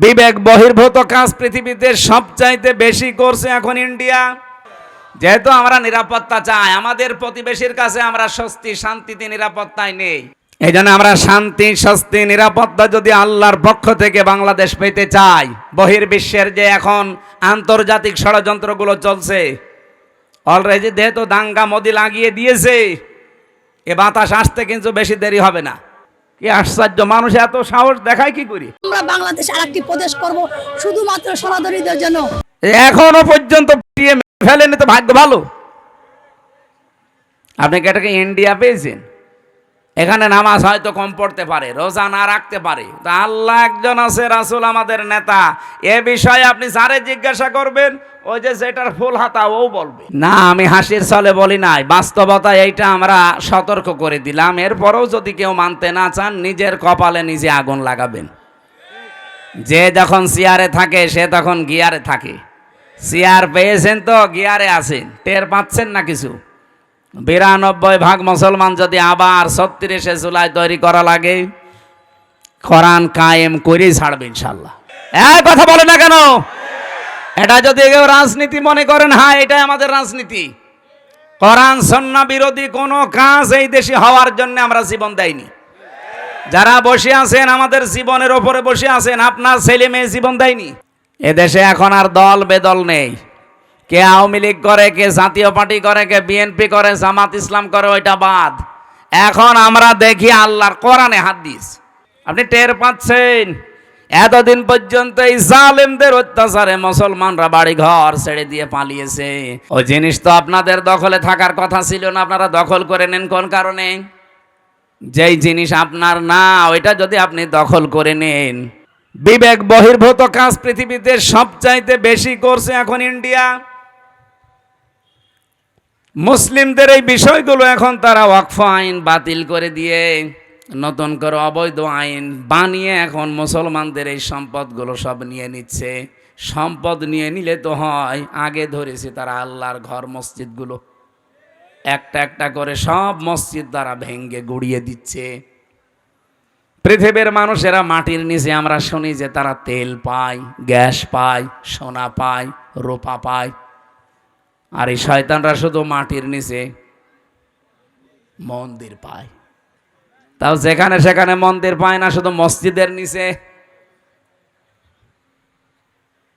বিবেক বহির্ভূত কাজ পৃথিবীতে সবচাইতে বেশি করছে এখন ইন্ডিয়া। যেহেতু আমরা নিরাপত্তা চাই, আমাদের প্রতিবেশীর কাছে আমরা স্বস্তি শান্তিতে নিরাপত্তায় নেই। এই জন্য আমরা শান্তি স্বস্তি নিরাপত্তা যদি আল্লাহর পক্ষ থেকে বাংলাদেশ পেতে চাই, বহির্বিশ্বের যে এখন আন্তর্জাতিক ষড়যন্ত্রগুলো চলছে, অলরেডি যেহেতু দাঙ্গা মোদি লাগিয়ে দিয়েছে, এ বাতাস আসতে কিন্তু বেশি দেরি হবে না। কি আশ্চর্য, মানুষ এত সাহস দেখায় কি করি? আমরা বাংলাদেশ আরেকটি প্রদেশ করব শুধুমাত্র সনাতনীদের জন্য। এখনো পর্যন্ত ফেলেনি তো ভাগ্য ভালো। আপনি কি এটাকে ইন্ডিয়া পেয়েছেন? এখানে নামাজ হয়তো কম পড়তে পারে, রোজা না রাখতে পারে, তা আল্লাহ একজন আছে, রাসূল আমাদের নেতা। এ বিষয়ে আপনি যারে জিজ্ঞাসা করবেন, ওই যে যেটার ফুল হাতা ও বলবে না। আমি হাসির ছলে বলি নাই, বাস্তবতা এইটা আমরা সতর্ক করে দিলাম। এরপরেও যদি কেউ মানতে না চান, নিজের কপালে নিজে আগুন লাগাবেন। যে যখন চেয়ারে থাকে সে তখন গিয়ারে থাকে। চেয়ার পেয়েছেন তো গিয়ারে আছেন, টের পাচ্ছেন না কিছু। 92% মুসলমান যদি আবার 36শে জুলাই তৈরি করা লাগে, কোরআন কায়েম করেই ছাড়বে ইনশাল্লাহ। এই কথা বলে না কেন? এটা যদি কেউ রাজনীতি মনে করেন, হ্যাঁ এটাই আমাদের রাজনীতি। কোরআন সুন্নাহ বিরোধী কোনো কাজ এই দেশে হওয়ার জন্য আমরা জীবন দেইনি। যারা বসে আছেন আমাদের জীবনের ওপরে বসে আছেন, আপনার ছেলে মেয়ে জীবন দেয়নি। এদেশে এখন আর দল বেদল নেই। কে আওয়ামী লীগ করে, কে জাতীয় পার্টি করে, কে বিএনপি করে, জামাত ইসলাম করে, ওইটা বাদ। এখন আমরা দেখি আল্লাহর কোরআনে হাত দিস। আপনি টের পাচ্ছেন? এতদিন পর্যন্ত এই জালেমদের অত্যাচারে মুসলমানরা বাড়ি ঘর ছেড়ে দিয়ে পালিয়েছে। ওই জিনিস তো আপনাদের দখলে থাকার কথা ছিল না, আপনারা দখল করে নেন কোন কারণে? যেই জিনিস আপনার না, ওইটা যদি আপনি দখল করে নেন। বিবেক বহির্ভূত কাজ পৃথিবীতে সবচাইতে বেশি করছে এখন ইন্ডিয়া। মুসলিমদের এই বিষয়গুলো এখন তারা ওয়াকফ আইন বাতিল করে দিয়ে নতুন করে অবৈধ আইন বানিয়ে এখন মুসলমানদের এই সম্পদগুলো সব নিয়ে নিচ্ছে। সম্পদ নিয়ে নিলে তো হয়, আগে ধরেছে তারা আল্লাহর ঘর মসজিদগুলো, একটা একটা করে সব মসজিদ তারা ভেঙ্গে গুড়িয়ে দিচ্ছে। পৃথিবীর মানুষেরা মাটির নিচে আমরা শুনি যে তারা তেল পায়, গ্যাস পায়, সোনা পায়, রূপা পায়। আর এই শয়তানরা শুধু মাটির নিচে মন্দির পায়। তাও যেখানে সেখানে মন্দির পায় না, শুধু মসজিদের নিচে।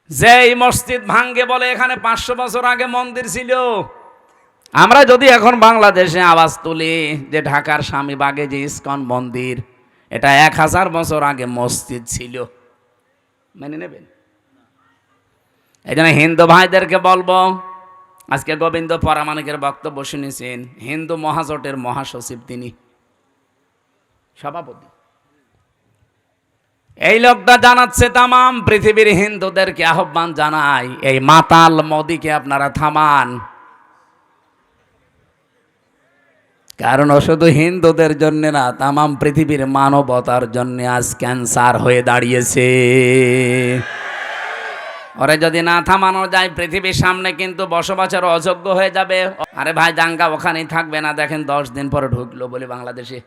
যে এই মসজিদ ভাঙ্গে বলে এখানে 500 বছর আগে মন্দির ছিল। আমরা যদি এখন বাংলাদেশে আওয়াজ তুলি যে ঢাকার স্বামীবাগে যে ইস্কন মন্দির, এটা 1000 বছর আগে মসজিদ ছিল, মেনে নেবেন? এই জন্য হিন্দু ভাইদেরকে বলবো, আজকে গোবিন্দ পরামানিকের বক্তব্য শুনেছেন, হিন্দু মহাজোটের মহাসচিব, তিনি সভাপতি। এই লোকটা জানাচ্ছে তামাম পৃথিবীর হিন্দুদেরকে আহ্বান জানায়, এই মাতাল মোদিকে আপনারা থামান। কারণ ও শুধু হিন্দুদের জন্য না, তামাম পৃথিবীর মানবতার জন্য আজ ক্যান্সার হয়ে দাঁড়িয়েছে। ওরে যদি না থামানো যায়, পৃথিবীর সামনে কিন্তু বসবাসের অযোগ্য হয়ে যাবে। আরে ভাই, দাঙ্গা ওখানেই থাকবে না, দেখেন 10 দিন পরে ঢুকলো বলে বাংলাদেশে।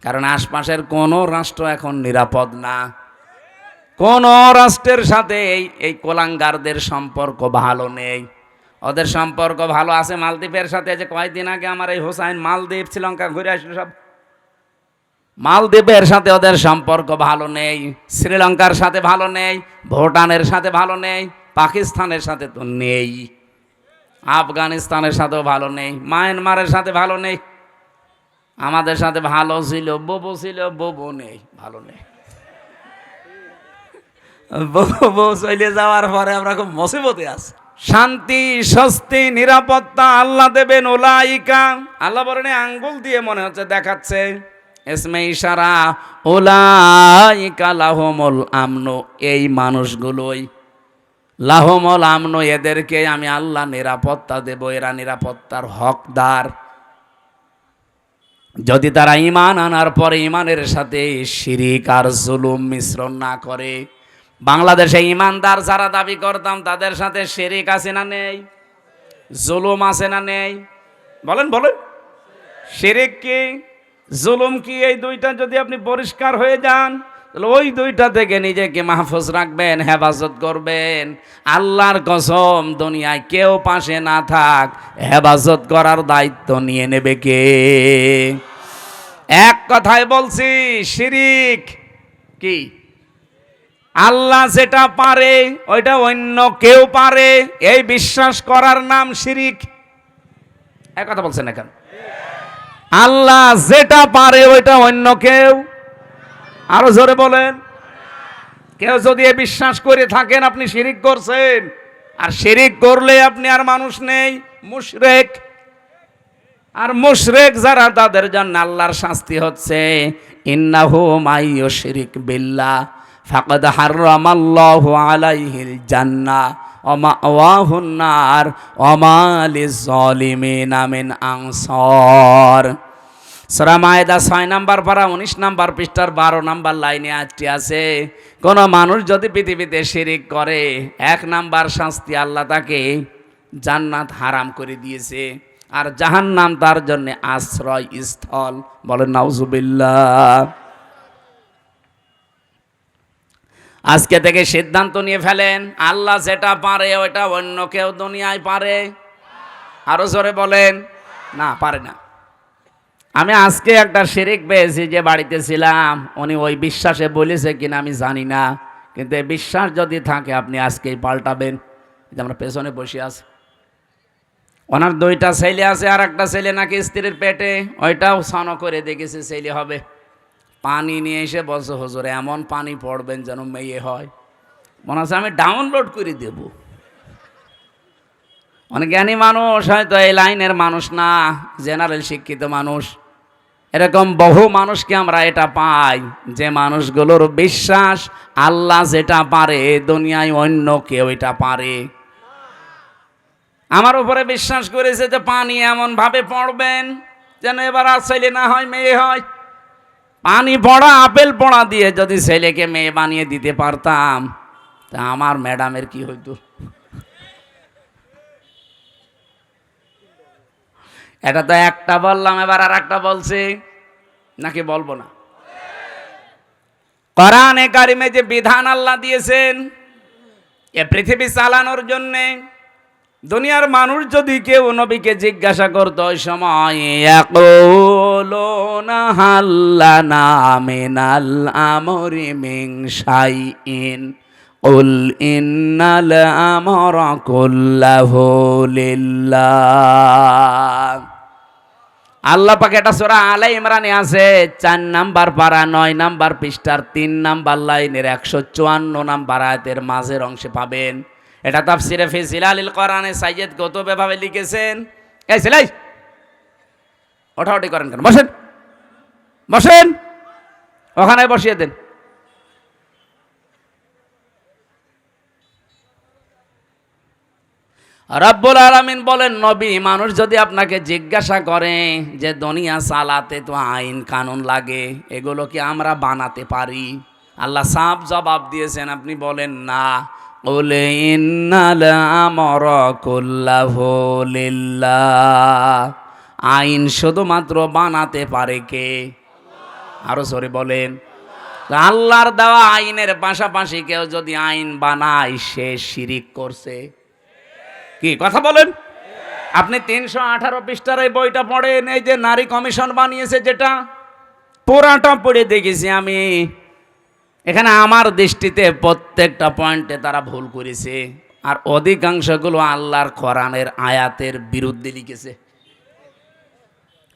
কারণ আশপাশের কোনো রাষ্ট্র এখন নিরাপদ না। কোন রাষ্ট্রের সাথে এই কোলাঙ্গারদের সম্পর্ক ভালো নেই। ওদের সম্পর্ক ভালো আছে মালদ্বীপের সাথে। যে কয়েকদিন আগে আমার এই হোসাইন মালদ্বীপ শ্রীলঙ্কা ঘুরে আসলো, সব মালদ্বীপের সাথে ওদের সম্পর্ক ভালো নেই, শ্রীলঙ্কার সাথে ভালো নেই, ভুটানের সাথে ভালো নেই, পাকিস্তানের সাথে তো নেই, আফগানিস্তানের সাথেও ভালো নেই, মায়ানমারের সাথে ভালো নেই। আমাদের সাথে ভালো ছিল, ববু ছিল, ববু নেই, ভালো নেই। ববু চলে যাওয়ার পরে আমরা খুব মুসিবতে আছি। শান্তি স্বস্তি নিরাপত্তা আল্লাহ দেবেন। ওলাইকা, আল্লাহ বলেন আঙ্গুল দিয়ে মনে হচ্ছে দেখাচ্ছে, ইসমে ইশারা, ওলাইকা লাহুমুল আমনু, এই মানুষগুলোই লাহুমুল আমনু, এদেরকে আমি আল্লাহ নিরাপত্তা দেব, এরা নিরাপত্তার হকদার। যদি তারা ঈমান আনার পরে ঈমানের সাথে শিরিক আর জুলুম মিশ্রণ না করে। বাংলাদেশে ঈমানদার যারা দাবি করতাম, তাদের সাথে শিরিক আছে না নেই? জুলুম আছে না নেই? বলেন বলেন, শিরিক কি জুলুম কি? এই দুইটা যদি আপনি পরিষ্কার হয়ে যান, তাহলে ওই দুইটা থেকে নিজেকে মাহফুজ রাখবেন, হেফাজত করবেন। আল্লাহর কসম, দুনিয়ায় কেউ পাশে না থাক, হেফাজত করার দায়িত্ব নিয়ে নেবে কে? এক কথায় বলছি, শিরিক কি? আল্লাহ যেটা পারে ওইটা অন্য কেউ পারে, এই বিশ্বাস করার নাম শিরিক। এক কথা বলছেন না কেন? আল্লাহ যেটা পারে ওইটা অন্য কেউ, আরো জোরে বলেন। কেউ যদি এ বিশ্বাস করে থাকেন আপনি শিরিক করছেন, আর শিরিক করলে আপনি আর মানুষ নেই, মুশরিক। আর মুশরিক যারা, তাদের জন্য আল্লাহর শাস্তি হচ্ছে ইন্নাহু মাইয়ুশরিক বিল্লাহ ফাকাদ হারামাল্লাহু আলাইহিল জান্নাহ ওয়া মাওয়াহুন নার ওয়া মা লিয-যালিমিনা মিন আনসার। সূরা মায়েদা 6 নম্বর পারা 19 নম্বর পৃষ্ঠার 12 নম্বর লাইনে আয়াতটি আছে, কোন মানুষ যদি পৃথিবীতে শিরিক করে, 1 নাম্বার শাস্তি, আল্লাহ তাকে জান্নাত হারাম করে দিয়েছে, আর জাহান্নাম তার জন্য আশ্রয় স্থল। বলেন নাউজুবিল্লাহ। আজকে থেকে সিদ্ধান্ত নিয়ে ফেলেন, আল্লাহ যেটা পারে ওইটা অন্য কেউ দুনিয়ায় পারে? আরো জোরে বলেন, না পারে না। আমি আজকে একটা শিরিক পেয়েছি, যে বাড়িতে ছিলাম, উনি ওই বিশ্বাসে বলেছে কিনা আমি জানি না, কিন্তু এই বিশ্বাস যদি থাকে আপনি আজকেই পাল্টাবেন। যে আমরা পেছনে বসে আছি, ওনার 2টা ছেলে আছে, আর একটা ছেলে নাকি স্ত্রীর পেটে, ওইটাও সানো করে দেখেছে ছেলে হবে। পানি নিয়ে এসে বলছে, হুজুর এমন পানি পড়বেন যেন মেয়ে হয়। মনে হচ্ছে আমি ডাউনলোড করে দেব। অনেক জ্ঞানী মানুষ, হয়তো এই লাইনের মানুষ না, জেনারেল শিক্ষিত মানুষ, এরকম বহু মানুষকে আমরা এটা পাই, যে মানুষগুলোর বিশ্বাস আল্লাহ যেটা পারে দুনিয়ায় অন্য কেউ এটা পারে। আমার উপরে বিশ্বাস করেছে যে পানি এমন ভাবে পড়বেন যেন এবার আর ছেলে না হয় মেয়ে হয়। পানি পড়া, আপেল পড়া দিয়ে যদি ছেলেকে মেয়ে বানিয়ে দিতে পারতাম, তা আমার ম্যাডামের কি হইতো? এটা তো একটা বললাম, এবার আর একটা বলছি, নাকি বলবো না? কোরআনে কারিমে যে বিধান আল্লাহ দিয়েছেন এ পৃথিবী চালানোর জন্যে, দুনিয়ার মানুষ যদি কেউ নবীকে জিজ্ঞাসা করত ওই সময়, ইয়াকুলুনা হাল্লানা মিনাল আমরি মিন শাইইন কুল ইন্নাল আমরা কুল্লাহু লিল্লাহ। আল্লাহ পাক এটা সূরা আলে ইমরানে আছে, 4 নাম্বার পারা 9 নাম্বার পৃষ্ঠার 3 নাম্বার লাইনের 154 নাম্বার আয়াতের মাঝের অংশে পাবেন। এটা তাফসিরে ফি জিলালিল কোরআনে সাইয়্যিদ কুতুব এভাবে লিখেছেন। এই ছেলে, ওঠাউঠি করেন কেন? বসেন, বসেন, ওখানে বসিয়ে দেন। রব্বুল আলামিন বলেন, নবী, মানুষ যদি আপনাকে জিজ্ঞাসা করে যে দুনিয়া চালাতে তো আইন কানুন লাগে, এগুলো কি আমরা বানাতে পারি? আল্লাহ সাফ জবাব দিয়েছেন, আপনি বলেন না। কুল ইন্নাল আমরা কুল্লাহু লিল্লাহ। আইন শুধুমাত্র বানাতে পারে কে? আরো জোরে বলেন। আল্লাহর দেওয়া আইনের পাশাপাশি কেউ যদি আইন বানায়, সে শিরিক করছে। কি কথা বলেন? আপনি 318 পৃষ্ঠার এই বইটা পড়েন, এই যে নারী কমিশন বানিয়েছে, যেটা পুরাটা পড়ে দেখেছি আমি। এখানে আমার দৃষ্টিতে প্রত্যেকটা পয়েন্টে তারা ভুল করেছে, আর অধিকাংশগুলো আল্লাহর কোরআনের আয়াতের বিরুদ্ধে লিখেছে।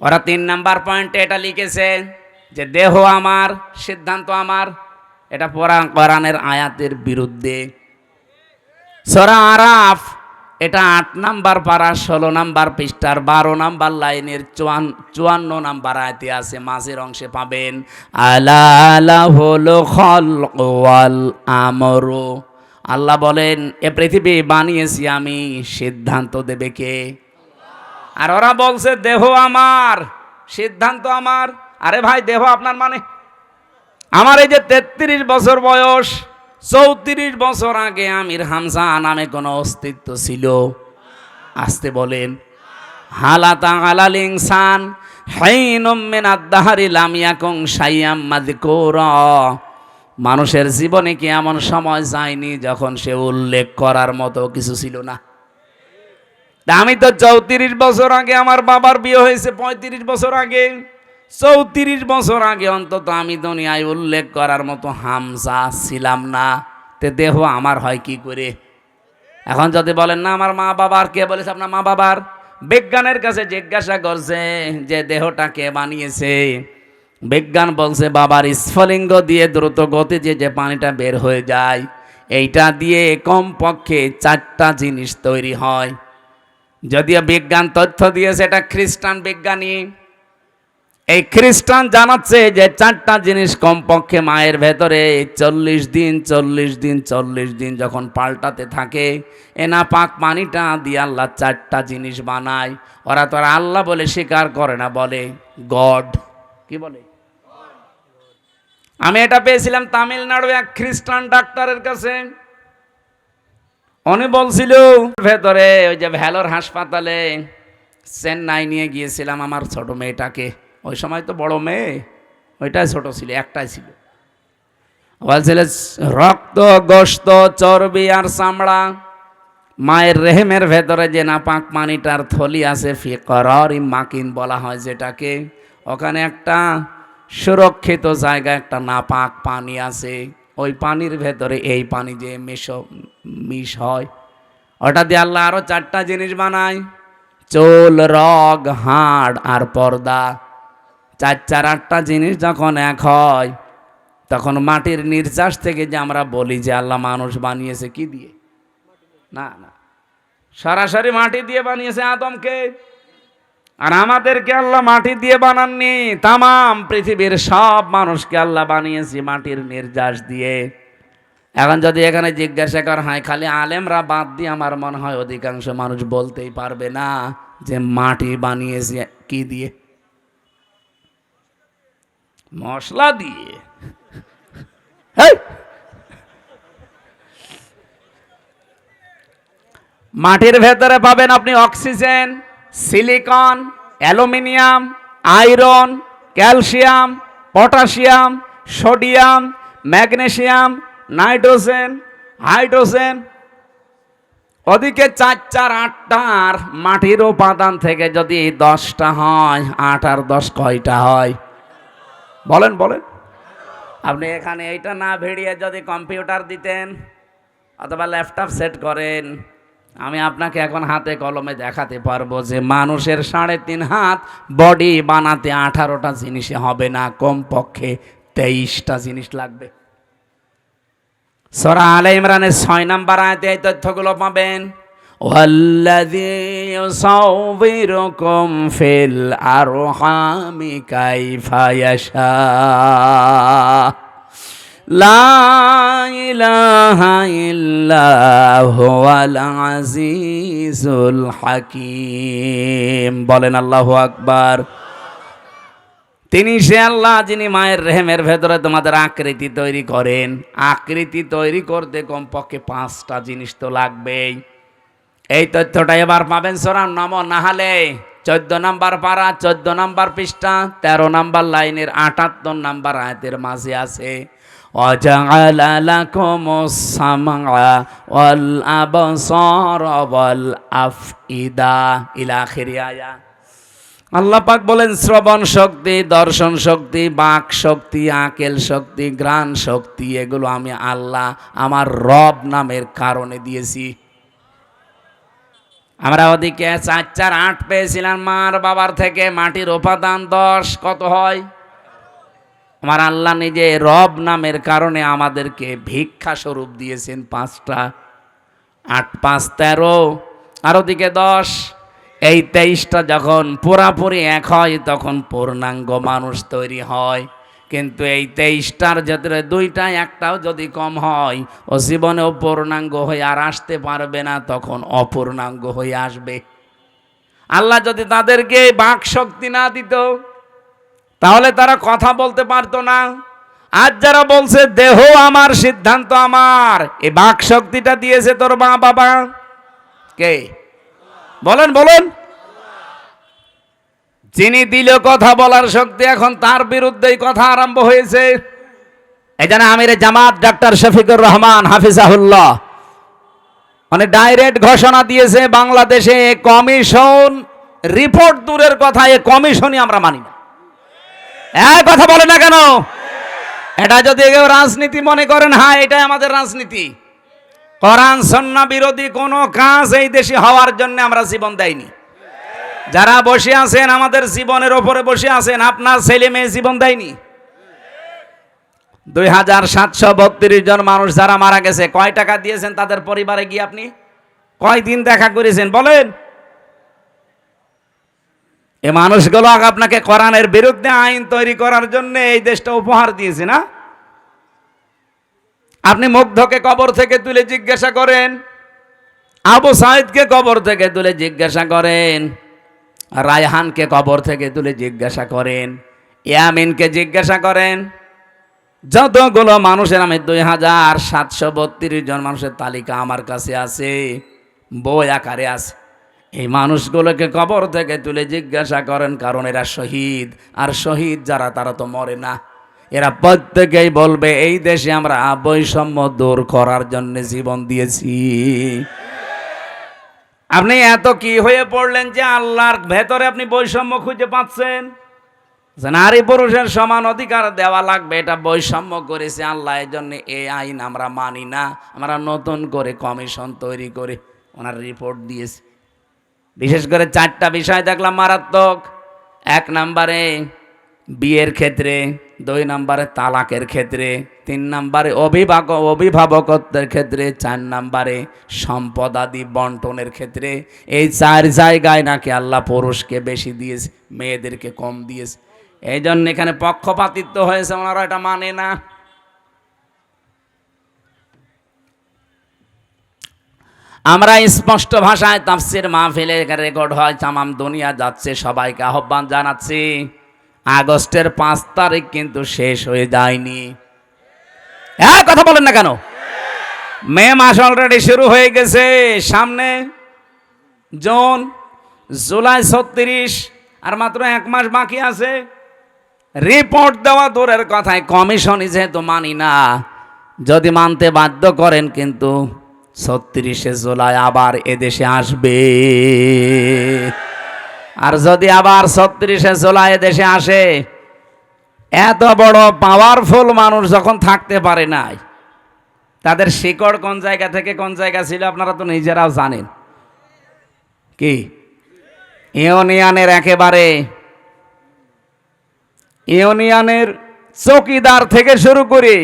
ওরা 3 নাম্বার পয়েন্টে এটা লিখেছে যে দেহ আমার, সিদ্ধান্ত আমার, এটা কোরআনের আয়াতের বিরুদ্ধে। সূরা আরাফ এটা 8 নাম্বার পারা 16 নাম্বার পৃষ্ঠার 12 নাম্বার লাইনের 54 নাম্বার আয়াতে আছে, মাঝের অংশে পাবেন আলা লাহুল খালকু ওয়াল আমরু। আল্লাহ বলেন, এ পৃথিবী বানিয়েছি আমি, সিদ্ধান্ত দেবে কে? আর ওরা বলছে দেহ আমার, সিদ্ধান্ত আমার। আরে ভাই, দেহ আপনার মানে? আমার এই যে 33 বছর বয়স, 34 বছর আগে আমির হামজা নামে কোনো অস্তিত্ব ছিল? আসতে বলেন। হালাতা আলাল ইনসান হাইনুম মিনাদ দাহরি লাম ইয়াকুন শাইয়াম মাযকুরা মানুষের জীবনে কি এমন সময় যায়নি যখন সে উল্লেখ করার মতো কিছু ছিল না? আমি তো 34 বছর আগে আমার বাবার বিয়ে হয়েছে, 35 বছর আগে, 34 বছর আগে অন্তত আমি দুনিয়ায় উল্লেখ করার মতো হামজা ছিলাম না। তে দেহ আমার হয় কি করে? এখন যদি বলেন না আমার মা বাবার, কে বলেছে আপনার মা বাবার? বিজ্ঞানের কাছে জিজ্ঞাসা করছে যে দেহটা কে বানিয়েছে, বিজ্ঞান বলছে বাবার স্ফলিঙ্গ দিয়ে দ্রুত গতিতে যে পানিটা বের হয়ে যায়, এইটা দিয়ে কমপক্ষে 4টা জিনিস তৈরি হয়। যদিও বিজ্ঞান তথ্য দিয়েছে, এটা খ্রিস্টান বিজ্ঞানী, এই খ্রিস্টান জানাচ্ছে যে 4টা জিনিস কমপক্ষে মায়ের ভেতরে 40 দিন যখন পাল্টাতে থাকে, এনা পাক পানিটা দিয়ে আল্লাহ 4টা জিনিস বানায়। ওরা তো আর আল্লাহ বলে স্বীকার করে না, বলে গড। কি বলে? আমি এটা পেয়েছিলাম তামিলনাড়ু এক খ্রিস্টান ডাক্তারের কাছে। উনি বলছিল ভেতরে ওই যে ভেলোর হাসপাতালে চেন্নাই নিয়ে গিয়েছিলাম আমার ছোট মেয়েটাকে, ওই সময় তো বড় মেয়ে, ওইটাই ছোট ছিল, একটাই ছিল। বলছিল রক্ত, গোশত, চর্বি আর চামড়া, মায়ের রেহেমের ভেতরে যে নাপাক পানিটার থলি আছে, ফিকরারি মাকিন বলা হয় যেটাকে, ওখানে একটা সুরক্ষিত জায়গা, একটা নাপাক পানি আছে। ওই পানির ভেতরে এই পানি যে মিশ হয়, ওটা দিয়ে আল্লাহ আরো 4টা জিনিস বানায়, চুল, রগ, হাড় আর পর্দা। 8টা জিনিস যখন এক হয়, তখন মাটির নির্যাস থেকে যে আমরা বলি যে আল্লাহ মানুষ বানিয়েছে কি দিয়ে, না না, সরাসরি মাটি দিয়ে বানিয়েছে আদমকে। আর আমাদেরকে আল্লাহ মাটি দিয়ে বানাননি, তামাম পৃথিবীর সব মানুষকে আল্লাহ বানিয়েছে মাটির নির্যাস দিয়ে। এখন যদি এখানে জিজ্ঞাসা করা হয় খালি আলেমরা বাদ দিয়ে, আমার মনে হয় অধিকাংশ মানুষ বলতেই পারবে না যে মাটি বানিয়েছে কি দিয়ে, মশলা দিয়ে। মাটির ভেতরে পাবেন আপনি oxygen, silicon, aluminium, iron, calcium, potassium, sodium, magnesium, nitrogen, hydrogen. ওদিকে 4 4 8টার মাটির উপাদান থেকে যদি 10টা হয়, 8 আর 10 কয়টা হয়? বলেন বলেন। আপনি এখানে এইটা না ভিড়িয়ে যদি কম্পিউটার দিতেন অথবা ল্যাপটপ সেট করেন, আমি আপনাকে এখন হাতে কলমে দেখাতে পারবো যে মানুষের 3.5 হাত বডি বানাতে 18টা জিনিসে হবে না, কমপক্ষে 23টা জিনিস লাগবে। সূরা আলে ইমরানের 6 নম্বর আয়াতে এই তথ্যগুলো পাবেন। ওয়াল্লাযী ইউসাউবিরুকুম ফিল আরহামি কাইফা ইয়াশা লা ইলাহা ইল্লা হুয়াল আজিজুল হাকীম। বলেন আল্লাহু আকবার। তিনি সে আল্লাহ যিনি মায়ের রেহেমের ভেতরে তোমাদের আকৃতি তৈরি করেন। আকৃতি তৈরি করতে কমপক্ষে 5টা জিনিস তো লাগবেই। এই তথ্যটা এবার পাবেন সূরা নাহালে 14 নম্বর পারা, 14 নম্বর পৃষ্ঠা, 13 নম্বর লাইনের 78 নম্বর আয়াতের মাঝে আছে। وَجَعَلَ لَكُمُ السَّمْعَ وَالْأَبْصَارَ وَالْأَفْئِدَةَ ইলা আখির আয়া। আল্লাহ পাক বলেন শ্রবণ শক্তি, দর্শন শক্তি, বাক শক্তি, আকেল শক্তি, ঘ্রাণ শক্তি, এগুলো আমি আল্লাহ আমার রব নামের কারণে দিয়েছি। আমরা ওদিকে 4 4 8 পেয়েছিলাম মার বাবার থেকে, মাটির উপাদান 10, কত হয়? আমার আল্লাহ নিজে রব নামের কারণে আমাদেরকে ভিক্ষা স্বরূপ দিয়েছেন 5টা। 8 5 13, আর ওদিকে 10, এই 23টা যখন পুরাপুরি এক হয় তখন পূর্ণাঙ্গ মানুষ তৈরি হয়। কিন্তু এই 23টার ভেতরে 2টা 1টাও যদি কম হয়, ও জীবনেও পূর্ণাঙ্গ হয়ে আর আসতে পারবে না, তখন অপূর্ণাঙ্গ হয়ে আসবে। আল্লাহ যদি তাদেরকে বাক শক্তি না দিত, তাহলে তারা কথা বলতে পারতো না। আজ যারা বলছে দেহ আমার, সিদ্ধান্ত আমার, এই বাক শক্তিটা দিয়েছে তোর মা বাবা কে? বলেন বলেন। যিনি দিল কথা বলার শক্তি, এখন তার বিরুদ্ধেই কথা আরম্ভ হয়েছে। এই জন্য আমির জামাত ডক্টর শফিকুর রহমান হাফিজাহুল্লাহ মানে ডাইরেক্ট ঘোষণা দিয়েছে, বাংলাদেশে কমিশন রিপোর্ট দূরের কথা, এ কমিশনই আমরা মানি না। এক কথা বলে না কেন? এটা যদি কেউ রাজনীতি মনে করেন, হ্যাঁ এটাই আমাদের রাজনীতি। কোরআন সুন্নাহ বিরোধী কোনো কাজ এই দেশে হওয়ার জন্য আমরা জীবন দেয়নি। যারা বসে আছেন আমাদের জীবনের ওপরে বসে আছেন, আপনার ছেলে মেয়ে জীবন দেয়নি। 2732 জন মানুষ যারা মারা গেছে, কয় টাকা দিয়েছেন তাদের পরিবারে গিয়ে? আপনি কয়দিন দেখা করেছেন বলেন? এই মানুষগুলো আপনাকে কোরআনের বিরুদ্ধে আইন তৈরি করার জন্য এই দেশটা উপহার দিয়েছে না? আপনি মুগ্ধকে কবর থেকে তুলে জিজ্ঞাসা করেন, আবু সাইদকে কবর থেকে তুলে জিজ্ঞাসা করেন, রায়হানকে কবর থেকে তুলে জিজ্ঞাসা করেন, ইয়ামিনকে জিজ্ঞাসা করেন, যতগুলো মানুষের, আমি 2732 জন মানুষের তালিকা আমার কাছে আছে, বই আকারে আছে। এই মানুষগুলোকে কবর থেকে তুলে জিজ্ঞাসা করেন, কারণ এরা শহীদ, আর শহীদ যারা তারা তো মরে না। এরা প্রত্যেকেই বলবে এই দেশে আমরা বৈষম্য দূর করার জন্য জীবন দিয়েছি। আপনি এত কি হয়ে পড়লেন যে আল্লাহর ভেতরে আপনি বৈষম্য খুঁজে পাচ্ছেন? নারী পুরুষের সমান অধিকার দেওয়া লাগবে, এটা বৈষম্য করেছে আল্লাহ, এই জন্য এই আইন আমরা মানি না। আমরা নতুন করে কমিশন তৈরি করে ওনার রিপোর্ট দিয়েছি। বিশেষ করে 4টা বিষয় দেখলাম মারাত্মক। 1 নম্বরে বিয়ের ক্ষেত্রে, 2 নম্বরে তালাকের ক্ষেত্রে, 3 নম্বরে অভিভাবকত্বের ক্ষেত্রে, 4 নম্বরে সম্পদাদি বন্টনের ক্ষেত্রে। এই 4 জায়গায় নাকি আল্লাহ পুরুষকে বেশি দিয়েছে, মেয়েদেরকে কম দিয়েছে। এই জন্য এখানে পক্ষপাতিত্ব হয়েছে, ওনারা এটা মানে না। আমরা স্পষ্ট ভাষায় তাফসীর মাহফিলে রেকর্ড হয়, তামাম দুনিয়া যাচ্ছে, সবাইকে আহ্বান জানাচ্ছি, আগস্টের 5 তারিখ কিন্তু শেষ হয়ে যায়নি। হ্যাঁ কথা বলেন না কেন? মে মাস অলরেডি শুরু হয়ে গেছে, সামনে জুন, জুলাই 36, আর মাত্র 1 মাস বাকি আছে। রিপোর্ট দেওয়া দূরের কথায় কমিশনই যেহেতু মানি না, যদি মানতে বাধ্য করেন কিন্তু 36শে জুলাই আবার এদেশে আসবে। আর যদি আবার 36শে জুলাই এদেশে আসে, এত বড় পাওয়ারফুল মানুষ যখন থাকতে পারে নাই, তাদের শিকড় কোন জায়গা থেকে কোন জায়গা ছিল আপনারা তো নিজেরাও জানেন। কি ইউনিয়নের একেবারে ইউনিয়নের চৌকিদার থেকে শুরু করে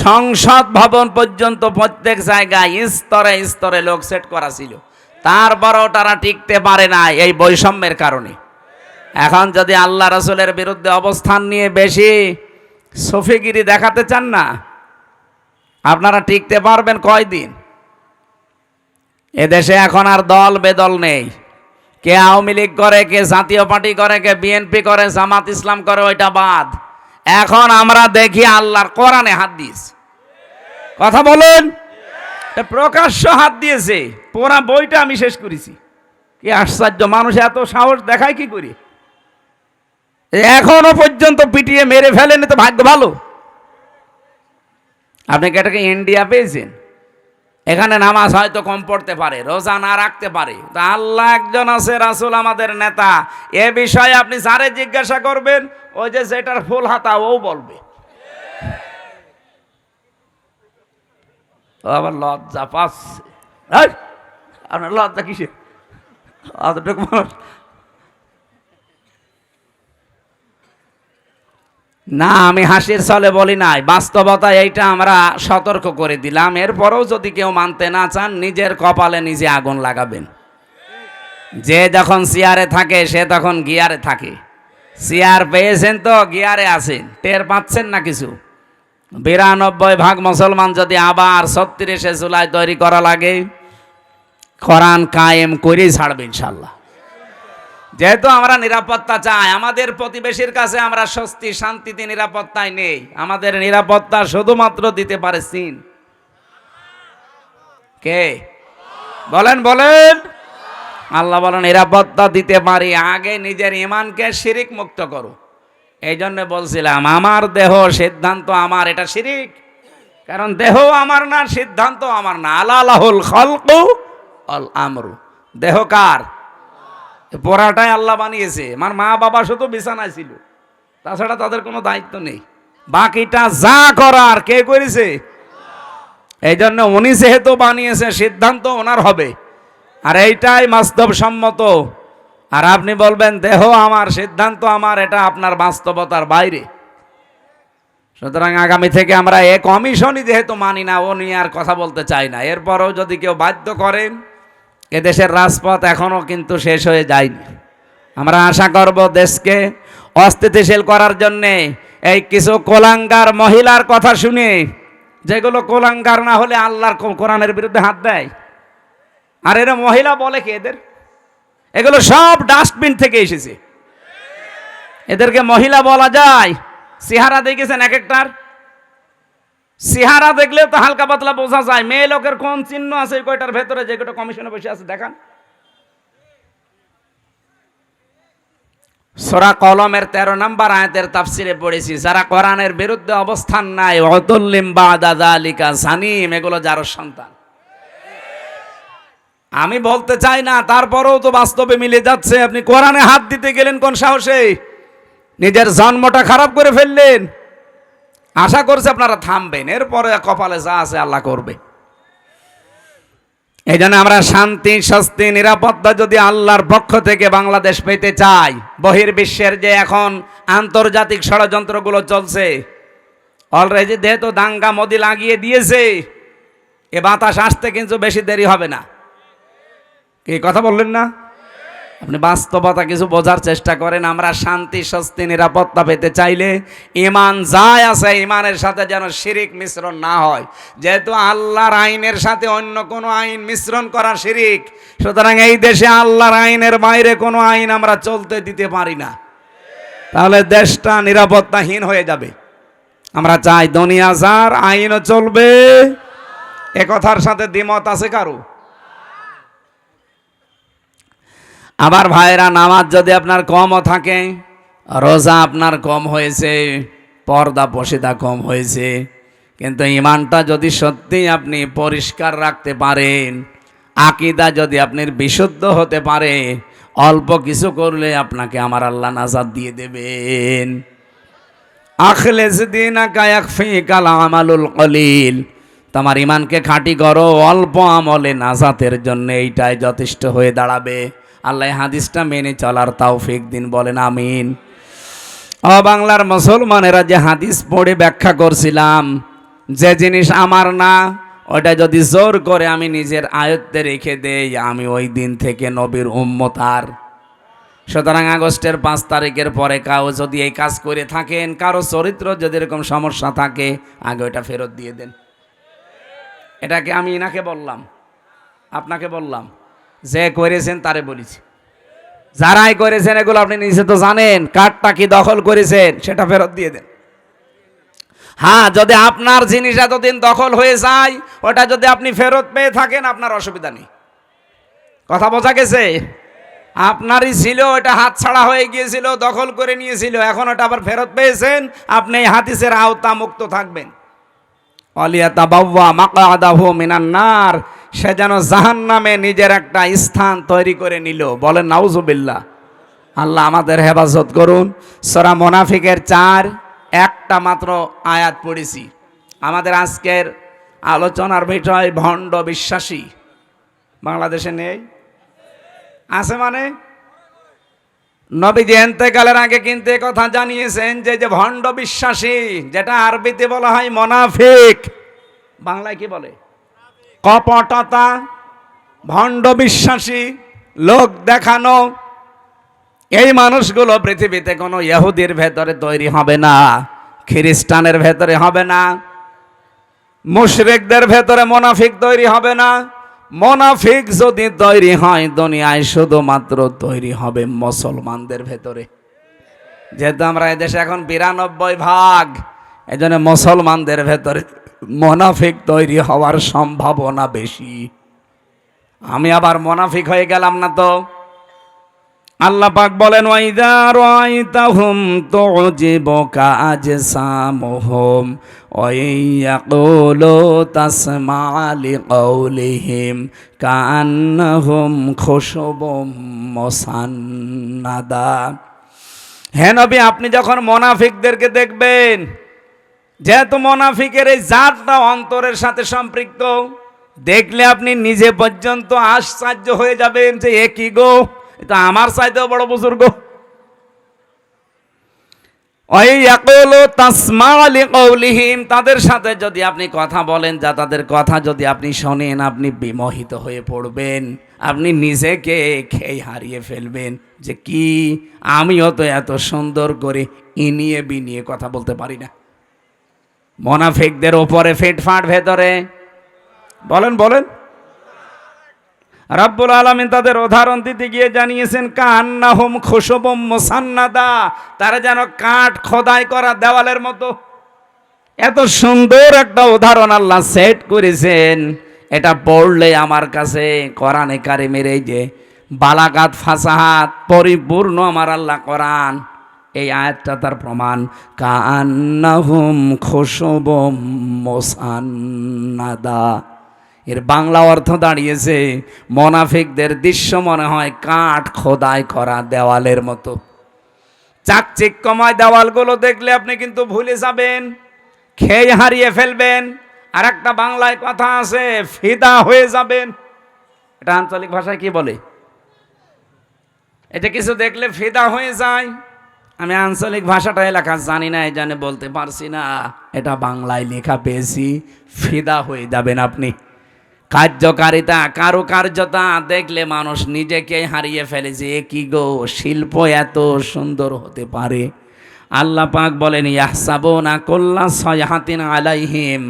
সংসদ ভবন পর্যন্ত প্রত্যেক জায়গায় স্তরে স্তরে লোক সেট করা ছিল, তারপরও তারা টিকতে পারে না এই বৈষম্যের কারণে। এখন যদি আল্লাহ রাসূলের বিরুদ্ধে অবস্থান নিয়ে বেশি সফিগিরি দেখাতে চান না, আপনারা টিকতে পারবেন কয়দিন? এদেশে এখন আর দল বেদল নেই, কে আওয়ামী লীগ করে, কে জাতীয় পার্টি করে, কে বিএনপি করে, জামাত ইসলাম করে, ওইটা বাদ। এখন আমরা দেখি আল্লাহর কোরআনে হাত দিয়েছে। কথা বলেন, প্রকাশ্য হাত দিয়েছে। পুরা বইটা আমি শেষ করেছি। কি আশ্চর্য, মানুষ এত সাহস দেখায় কি করে? এখনো পর্যন্ত পিটিয়ে মেরে ফেলেনি, তো ভাগ্য ভালো। আপনি কি এটাকে ইন্ডিয়া পেয়েছেন? এখানে নামাজ হয়তো কম পড়তে পারে, রোজা না রাখতে পারে, তা আল্লাহ একজন আছে, রাসূল আমাদের নেতা। এ বিষয়ে আপনি যারে জিজ্ঞাসা করবেন, ওই যে যেটার ফুল হাতা ও বলবে। আবার লজ্জা পাচ্ছে। আপনার লজ্জা কিসের? অতটুকু না, আমি হাসির ছলে বলি নাই, বাস্তবতা এইটা আমরা সতর্ক করে দিলাম। এরপরেও যদি কেউ মানতে না চান, নিজের কপালে নিজে আগুন লাগাবেন। যে যখন চেয়ারে থাকে সে তখন গিয়ারে থাকে। চেয়ার পেয়েছেন তো গিয়ারে আছেন, টের পাচ্ছেন না কিছু। 92% মুসলমান যদি আবার 36শে জুলাই তৈরি করা লাগে, কোরআন কায়েম করেই ছাড়বে ইনশাল্লাহ। যেহেতু আমরা নিরাপত্তা চাই, আমাদের প্রতিবেশীর কাছে আমরা স্বস্তি শান্তিতে নিরাপত্তায় নেই। আমাদের নিরাপত্তা শুধুমাত্র দিতে পারে চীন। কে বলেন? বলেন। আল্লাহ বলেন নিরাপত্তা দিতে পারি, আগে নিজের ঈমানকে শিরিক মুক্ত করো। এই জন্য বলছিলাম আমার দেহ সিদ্ধান্ত আমার, এটা শিরিক। কারণ দেহ আমার না, সিদ্ধান্ত আমার না। আলালাহুল খালকু আল আমরু, দেহ কার? পোড়াটাই আল্লাহ বানিয়েছে। আমার মা বাবা শুধু বিছানায় ছিল, তাছাড়া তাদের কোনো দায়িত্ব নেই। বাকিটা যা করার কে করেছে? এই জন্য উনি যেহেতু বানিয়েছে, সিদ্ধান্ত ওনার হবে, আর এইটাই বাস্তবসম্মত। আর আপনি বলবেন দেহ আমার, সিদ্ধান্ত আমার, এটা আপনার বাস্তবতার বাইরে। সুতরাং আগামী থেকে আমরা এ কমিশনই যেহেতু মানি না, ও নিয়ে আর কথা বলতে চাই না। এরপরও যদি কেউ বাধ্য করেন, এদেশের রাজপথ এখনও কিন্তু শেষ হয়ে যায়নি। আমরা আশা করব দেশকে অস্থিতিশীল করার জন্যে এই কিছু কোলাঙ্গার মহিলার কথা শুনে, যেগুলো কোলাঙ্গার না হলে আল্লাহর কোরআনের বিরুদ্ধে হাত দেয়। আর এরা মহিলা বলে কি এদের? এগুলো সব ডাস্টবিন থেকে এসেছে। এদেরকে মহিলা বলা যায়? চেহারা দেখেছেন এক একটার? চেহারা দেখলেও তো হালকা পাতলা বোঝা যায় মেয়ে লোকের কোন চিহ্ন আছে এই কয়টার ভেতরে, যে কয়টা কমিশনে বসে আছে দেখান। সূরা কলমের 13 নম্বর আয়াতের তাফসিরে পড়েছি, যারা কোরআনের বিরুদ্ধে অবস্থান নাই, ওয়াতুল্লিম বাদা যালিকা জানিম, এগুলো যার সন্তান। আমি বলতে চাই না, তারপরেও তো বাস্তবে মিলে যাচ্ছে। আপনি কোরআনে হাত দিতে গেলেন কোন সাহসে? নিজের জন্মটা খারাপ করে ফেললেন। আশা করছে আপনারা থামবেন, এরপরে কপালে যা আছে আল্লাহ করবে। এই জন্য আমরা শান্তি, স্বস্তি, নিরাপত্তা যদি আল্লাহর পক্ষ থেকে বাংলাদেশ পেতে চাই, বহির্বিশ্বের যে এখন আন্তর্জাতিক ষড়যন্ত্রগুলো চলছে, অলরেডি যেহেতু দাঙ্গা মোদি লাগিয়ে দিয়েছে, এ বাতাস আসতে কিন্তু বেশি দেরি হবে না। কি কথা বললেন না? আপনি বাস্তবতা কিছু বোঝার চেষ্টা করেন। আমরা শান্তি, স্বস্তি, নিরাপত্তা পেতে চাইলে ঈমান যাই আছে, ঈমানের সাথে যেন শিরিক মিশ্রণ না হয়। যেহেতু আল্লাহর আইনের সাথে অন্য কোনো আইন মিশ্রণ করা শিরিক, সুতরাং এই দেশে আল্লাহর আইনের বাইরে কোনো আইন আমরা চলতে দিতে পারি না, তাহলে দেশটা নিরাপত্তাহীন হয়ে যাবে। আমরা চাই দুনিয়া যার, আইনও চলবে। এ কথার সাথে দ্বিমত আছে কারো? আবার ভাইরা, নামাজ যদি আপনার কমও থাকে, রোজা আপনার কম হয়েছে, পর্দা পশিদা কম হয়েছে, কিন্তু ঈমানটা যদি সত্যি আপনি পরিষ্কার রাখতে পারেন, আকীদা যদি আপনার বিশুদ্ধ হতে পারে, অল্প কিছু করলে আপনাকে আমার আল্লাহ নাজাত দিয়ে দেবেন। আখলিস দীনাকা ইয়াকফিকাল আমালুল কলিল, তোমার ঈমানকে খাঁটি করো, অল্প আমলে নাজাতের জন্য এইটাই যথেষ্ট হয়ে দাঁড়াবে। আল্লাহ হাদিসটা মেনে চলার তৌফিক দিন, বলেন আমিন। ও বাংলার মুসলমানেরা, যে হাদিস পড়ে ব্যাখ্যা করছিলাম, যে জিনিস আমার না, ওটা যদি জোর করে আমি নিজের আয়ত্তে রেখে দেই, আমি ওই দিন থেকে নবীর উম্মত। আর সুতরাং আগস্টের 5 তারিখের পরে কাউ যদি এই কাজ করে থাকেন, কারো চরিত্র যদি এরকম সমস্যা থাকে, আগে ওটা ফেরত দিয়ে দেন। এটাকে আমি ইনাকে বললাম, আপনাকে বললাম, যে করেছেন তারে বলেছি। যারাই করেছেন এগুলো আপনি নিজে তো জানেন, কার্ডটা কি দখল করেছেন সেটা ফেরত দিয়ে দেন। হ্যাঁ, যদি আপনার জিনিস এতদিন দখল হয়ে যায়, ওটা যদি আপনি ফেরত পেয়ে থাকেন, আপনার অসুবিধা নেই। কথা বোঝা গেছে? আপনারই ছিল, ওটা হাত ছাড়া হয়ে গিয়েছিল, দখল করে নিয়েছিল, এখন ওটা আবার ফেরত পেয়েছেন, আপনি এই হাদিসের আওতা মুক্ত থাকবেন। ওয়ালিয়াতাবাওয়া মাকআদাহু মিনান নার, সে যেন জাহান্নামে নিজের একটা স্থান তৈরি করে নিল। বলেন নাউজুবিল্লাহ। আল্লাহ আমাদের হেফাজত করুন। সূরা মুনাফিকের 4 একটা মাত্র আয়াত পড়েছি। আমাদের আজকের আলোচনার বিষয় ভণ্ড বিশ্বাসী। বাংলাদেশে নেই? আছে মানে? নবীজি ইন্তেকালের আগে কিন্তু এ কথা জানিয়েছেন যে ভণ্ড বিশ্বাসী, যেটা আরবিতে বলা হয় মুনাফিক, বাংলায় কি বলে? কপটতা, ভণ্ড বিশ্বাসী, লোক দেখানো, এই মানুষগুলো পৃথিবীতে কোনো ইহুদির ভেতরে তৈরি হবে না, খ্রিস্টানের ভেতরে হবে না, মুশরিকদের ভেতরে মুনাফিক তৈরি হবে না। মুনাফিক যদি তৈরি হয়, দুনিয়ায় শুধুমাত্র তৈরি হবে মুসলমানদের ভেতরে। যেহেতু আমরা এদেশে এখন 92 ভাগ, এই জন্য মুসলমানদের ভেতরে মুনাফিক তৈরি হওয়ার সম্ভাবনা বেশি। আমি আবার মুনাফিক হয়ে গেলাম না তো? আল্লাহ পাক বলেন ওয়াইদা রাআইতাহুম তুজিবুকা আজসামুহুম ওয়া ইয়াকুলু তাসমা'ু লিকাউলিহিম কাআন্নাহুম খুশুবুম মুসান্নাদা। হে নবী, আপনি যখন মুনাফিকদেরকে দেখবেন, যেহেতু মুনাফিকের এই জাতটা অন্তরের সাথে সম্পৃক্ত, দেখলে আপনি নিজে পর্যন্ত আশ্চর্য হয়ে যাবেন যে এ কি গো, এটা আমার চাইতেও বড় বুজুর্গ। তাদের সাথে যদি আপনি কথা বলেন, যা তাদের কথা যদি আপনি শোনেন, আপনি বিমোহিত হয়ে পড়বেন, আপনি নিজেকে খেয়ে হারিয়ে ফেলবেন যে কি আমিও তো এত সুন্দর করে ইনিয়ে বিনিয়ে কথা বলতে পারি না। মুনাফিকদের ওপরে ফিটফাট ভেতরে বলেন বলেন রাব্বুল আলামিন তাদের উদাহরণ দিতে গিয়ে জানিয়েছেন কান্নাহুম খুশুবুম মুসান্নাদা, তারা যেন কাঠ খোদাই করা দেওয়ালের মতো। এত সুন্দর একটা উদাহরণ আল্লাহ সেট করেছেন, এটা পড়লে আমার কাছে কোরআনে কারিমের এই যে বালাগাত ফাসাহাত পরিপূর্ণ আমার আল্লাহ কোরআন, এই আয়াতটা তার প্রমাণ। কান্নাহুম খুশুবুম মুসান্নাদা, এর বাংলা অর্থ দাঁড়িয়েছে মুনাফিকদের দৃশ্য মনে হয় কাঠ খোদাই করা দেওয়ালের মতো। চাকচিক্যময় দেওয়ালগুলো দেখলে আপনি কিন্তু ভুলে যাবেন, খেয়ে হারিয়ে ফেলবেন। আর একটা বাংলায় কথা আছে, ফিদা হয়ে যাবেন। এটা আঞ্চলিক ভাষায় কি বলে? এটা কিছু দেখলে ফিদা হয়ে যায়। আমি আঞ্চলিক ভাষাটা এলাকা জানি না, এই জন্য বলতে পারছি না। এটা বাংলায় লেখা পেয়েছি, ফিদা হয়ে যাবেন আপনি। কার্যকারিতা, কারুকার্যতা দেখলে মানুষ নিজেকে হারিয়ে ফেলেছে, এ কি গো, শিল্প এত সুন্দর হতে পারে। আল্লাহ পাক বলেন ইয়াহসাবুনা কুল্লা সাইহাতিন আলাইহিম,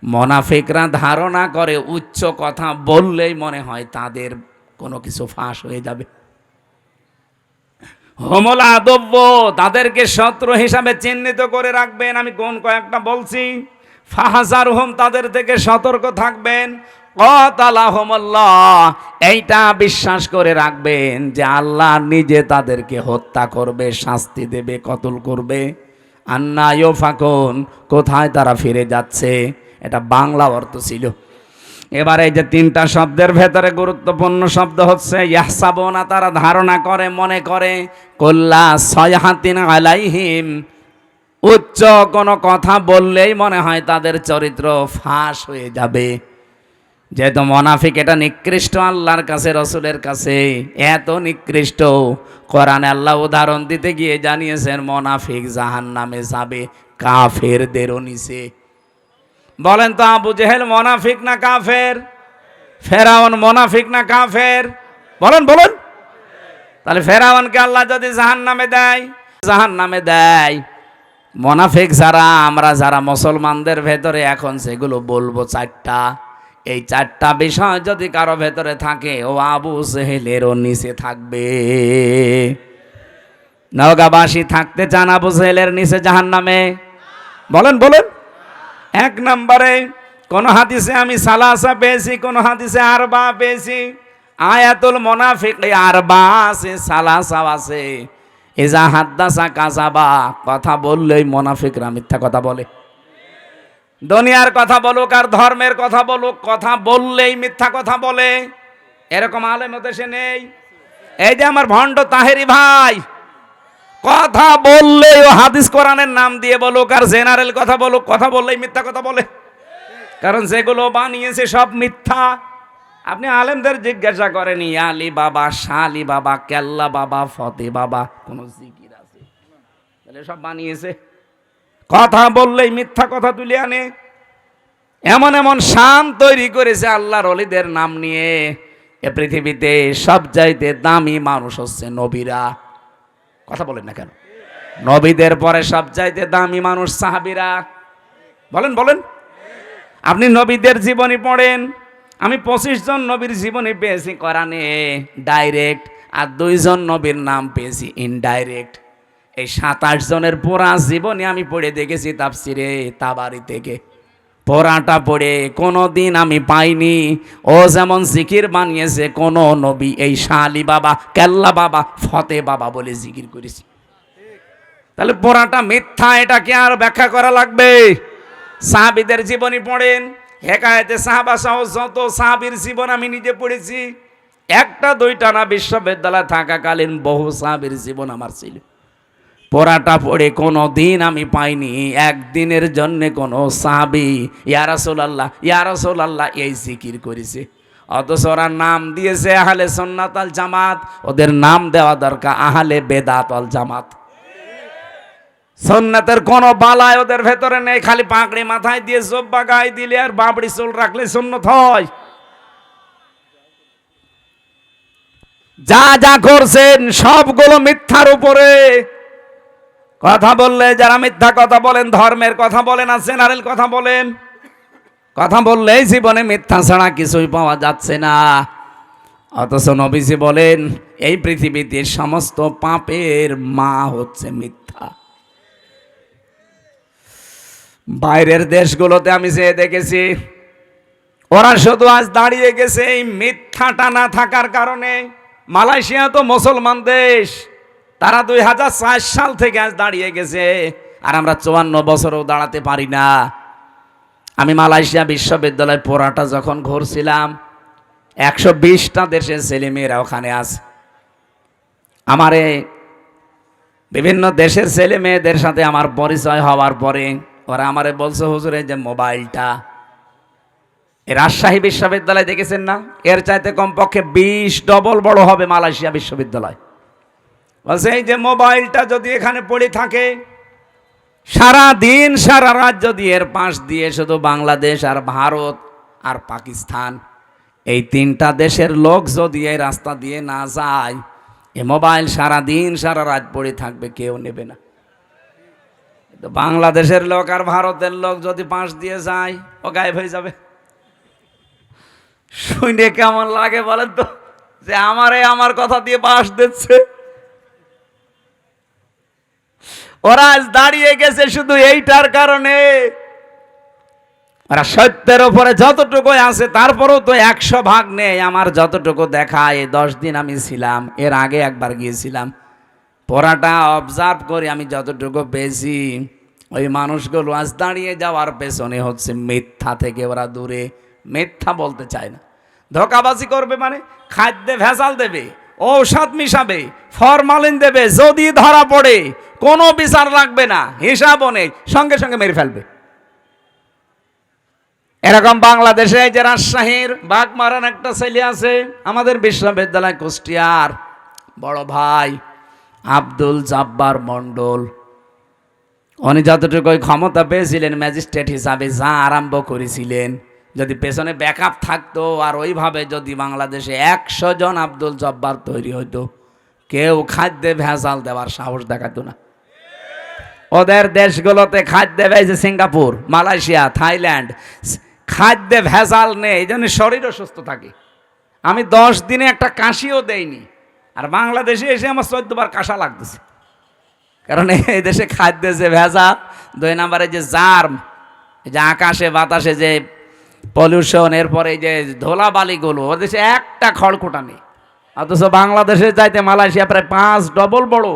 মুনাফিকরা ধারণা করে উচ্চ কথা বললেই মনে হয় তাদের কোনো কিছু ফাঁস হয়ে যাবে। হুমুল আদব্য, তাদেরকে শত্রু হিসাবে চিহ্নিত করে রাখবেন। আমি কোন কয়েকটা বলছি। ফাহাজারহুম, তাদের থেকে সতর্ক থাকবেন। ক্বাতালাহুমুল্লাহ, এইটা বিশ্বাস করে রাখবেন যে আল্লাহ নিজে তাদেরকে হত্যা করবে, শাস্তি দেবে, কতল করবে। আন্না ইউফাকুন, কোথায় তারা ফিরে যাচ্ছে, এটা বাংলা অর্থ ছিল। এবার এই যে তিনটা শব্দের ভেতরে গুরুত্বপূর্ণ শব্দ হচ্ছে ইয়াহসাবুনা, তারা ধারণা করে, মনে করে। কুল্লা সাইহাতিন আলাইহিম, উচ্চ কোনো কথা বললেই মনে হয় তাদের চরিত্র ফাঁস হয়ে যাবে। যেহেতু মুনাফিক এটা নিকৃষ্ট আল্লাহর কাছে, রসুলের কাছে এত নিকৃষ্ট, কোরআনে আল্লাহ উদাহরণ দিতে গিয়ে জানিয়েছেন মুনাফিক জাহান্নামে যাবে কাফেরদেরও নিচে। বলেন তো, আবু জেহেল মুনাফিক না কাফের? ফেরাউন মুনাফিক না কাফের? বলেন বলেন। তাহলে ফেরাউনকে আল্লাহ যদি জাহান্নামে দেয়, মুনাফিক যারা, আমরা যারা মুসলমানদের ভেতরে এখন সেগুলো বলবো চারটা। এই চারটা বিষয় যদি কারো ভেতরে থাকে, ও আবু জেহেলেরও নিচে থাকবে। নওগাঁবাসী থাকতে চান আবু জেহেলের নিচে জাহান্নামে? বলেন বলেন। এক নম্বরে কোন হাদিসে আমি সালাসা পেয়েছি, কোন হাদিসে আরবা পেয়েছি। আয়াতুল মুনাফিক আরবা আছে, সালাসা আছে। এজা হাদ্দাসা কাযাবা, কথা বললেই মুনাফিকরা মিথ্যা কথা বলে। দুনিয়ার কথা বলুক আর ধর্মের কথা বলুক, কথা বললেই মিথ্যা কথা বলে। এরকম আলেম দেশে নেই। এই যে আমার ভণ্ড তাহেরি ভাই, কথা বললেই ও হাদিস কোরআনের নাম দিয়ে বলুক আর জেনারেল কথা বলুক, কথা বললেই মিথ্যা কথা বলে। কারণ যেগুলো বানিয়েছে সব মিথ্যা। আপনি আলেমদের জিজ্ঞাসা করেন, আলী বাবা, শালি বাবা, কেল্লা বাবা, ফতে বাবা, কোন জিকির আছে? তাহলে সব বানিয়েছে। কথা বললেই মিথ্যা কথা তুলে আনে। এমন এমন শান তৈরি করেছে আল্লাহর ওলিদের নাম নিয়ে। এ পৃথিবীতে সবচাইতে দামি মানুষ হচ্ছে নবীরা। কথা বলেন না কেন? নবীদের পরে সবচাইতে দামি মানুষ সাহাবীরা। বলেন বলেন। আপনি নবীদের জীবনী পড়েন। আমি 25 জন নবীর জীবনী পেয়েছি কোরআনে ডাইরেক্ট, আর 2 জন নবীর নাম পেয়েছি ইনডাইরেক্ট। এই 27 জনের পুরা জীবনী আমি পড়ে দেখেছি তাফসিরে তাবারি থেকে। পড়াটা পড়ে কোনো দিন আমি পাইনি ও যেমন জিকির বানিয়েছে কোন নবী এই শাহ আলী বাবা, কেল্লা বাবা, ফতে বাবা বলে জিকির করেছে। তাহলে পড়াটা মিথ্যা, এটা কি আর ব্যাখ্যা করা লাগবে? সাহাবীদের জীবনী পড়েন, হেকায়েতে সাহাবা সহ যত সাহাবীর জীবন আমি নিজে পড়েছি, একটা দুইটা না, বিশ্ববিদ্যালয়ে থাকাকালীন বহু সাহাবীর জীবন আমার ছিল। পড়াটা পড়ে কোনো দিন আমি পাইনি একদিনের জন্য কোনো সাহাবী ইয়া রাসূলুল্লাহ ইয়া রাসূলুল্লাহ এই জিকির করেছে। অথচ ওরা নাম দিয়েছে আহলে সুন্নাত আল জামাত, ওদের নাম দেওয়া দরকার আহলে বেদাত আল জামাত। সুন্নাতের কোনো বালাই ওদের ভেতরে নেই, খালি পাগড়ি মাথায় দিয়ে জব্বা গায়ে দিলে আর বাবড়ি চুল রাখলে সুন্নত হয়। যা যা করছেন সবগুলো মিথ্যার উপরে। কথা বললে যারা মিথ্যা কথা বলেন, ধর্মের কথা বলেন আর জেনারেল কথা বলেন, কথা বললেই জীবনে মিথ্যা ছাড়া কিছুই পাওয়া যাচ্ছে না। অথচ নবীজি বলেন এই পৃথিবীতে সমস্ত পাপের মা হচ্ছে মিথ্যা। বাইরের দেশগুলোতে আমি যে দেখেছি ওরা শুধু আজ দাঁড়িয়ে গেছে এই মিথ্যাটা না থাকার কারণে। মালয়েশিয়া তো মুসলমান দেশ, তারা 2004 সাল থেকে আজ দাঁড়িয়ে গেছে, আর আমরা 54 বছরও দাঁড়াতে পারি না। আমি মালয়েশিয়া বিশ্ববিদ্যালয় পড়াটা যখন ঘুরছিলাম, 120টা দেশের ছেলেমেয়েরা ওখানে আছে। আমারে বিভিন্ন দেশের ছেলে মেয়েদের সাথে আমার পরিচয় হওয়ার পরে ওরা আমারে বলছে, হুজুর এই যে মোবাইলটা, এই রাজশাহী বিশ্ববিদ্যালয় দেখেছেন না, এর চাইতে কমপক্ষে 20 ডবল বড় হবে মালয়েশিয়া বিশ্ববিদ্যালয়। বলছে এই যে মোবাইলটা যদি এখানে পড়ে থাকে, সারা দিন সারা রাত যদি এর পাশ দিয়ে শুধু বাংলাদেশ আর ভারত আর পাকিস্তান এই 3টা দেশের লোক যদি এই রাস্তা দিয়ে না যায়, এ মোবাইল সারা দিন সারা রাত পড়ে থাকবে, কেউ নেবে না। তো বাংলাদেশের লোক আর ভারতের লোক যদি পাশ দিয়ে যায়, ও গায়েব হয়ে যাবে। শুনে কেমন লাগে বলেন তো, যে আমার কথা দিয়ে পাশ দিচ্ছে। ওরা আজ দাঁড়িয়ে গেছে শুধু এইটার কারণে। ওরা সত্যের উপরে যতটুকু আছে তারপরেও তো 100 ভাগ নেই। আমার যতটুকু দেখা, এই 10 দিন আমি ছিলাম, এর আগে একবার গিয়েছিলাম, পড়াটা অবজার্ভ করে আমি যতটুকু পেয়েছি, ওই মানুষগুলো আজ দাঁড়িয়ে যাওয়ার পেছনে হচ্ছে মিথ্যা থেকে ওরা দূরে। মিথ্যা বলতে চায় না, ধোঁকাবাজি করবে, মানে খাদ্যে ভেজাল দেবে, ঔষধ মিশাবে, ফরমালিন দেবে, যদি ধরা পড়ে কোনো বিচার লাগবে না, হিসাবও নেই, সঙ্গে সঙ্গে মেরে ফেলবে। এরকম বাংলাদেশে যে রাজশাহীর বাগমারান একটা ছেলে আছে, আমাদের বিশ্ববিদ্যালয় কুষ্টিয়ার বড় ভাই আব্দুল জব্বার মণ্ডল, উনি যতটুকু ক্ষমতা পেয়েছিলেন ম্যাজিস্ট্রেট হিসাবে, যা আরম্ভ করেছিলেন, যদি পেছনে ব্যাকআপ থাকতো আর ওইভাবে যদি বাংলাদেশে 100 জন আব্দুল জব্বার তৈরি হইতো, কেউ খাদ্যে ভেজাল দেওয়ার সাহস দেখাতো না। ওদের দেশগুলোতে খাদ্যে ভেজে, সিঙ্গাপুর, মালয়েশিয়া, থাইল্যান্ড, খাদ্যে ভেজাল নেই, এই জন্য শরীরও সুস্থ থাকে। আমি 10 দিনে একটা কাশিও দেইনি, আর বাংলাদেশে এসে আমার 14 বার কাশা লাগতেছে। কারণ এই দেশে খাদ্যে যে ভেজাল, 2 নম্বরে যে জার্ম, এই যে আকাশে বাতাসে যে পলিউশন, এরপরে এই যে ধুলাবালিগুলো, ও দেশে একটা খড়কুটা নেই। অথচ বাংলাদেশে যাইতে মালয়েশিয়া প্রায় 5 ডবল বড়।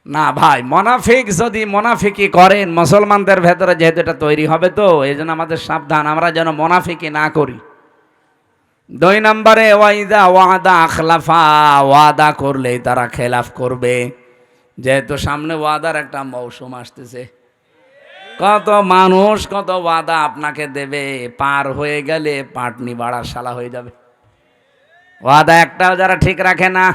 না ভাই, মোনাফিক যদি মোনাফিকি করেন, মুসলমানদের ভেতরে যেহেতু এটা তৈরি হবে, তো এই জন্য আমাদের সাবধান, আমরা যেন মোনাফিকি না করি। 2 নম্বরে ওয়াইদা ওয়াদা আখলাফা, ওয়াদা করলেই তারা খেলাফ করবে। যেহেতু সামনে ওয়াদার একটা মৌসুম আসতেছে, কত মানুষ কত ওয়াদা আপনাকে দেবে, পার হয়ে গেলে পাটনি বাড়ার শালা হয়ে যাবে। ওয়াদা একটাও যারা ঠিক রাখে না।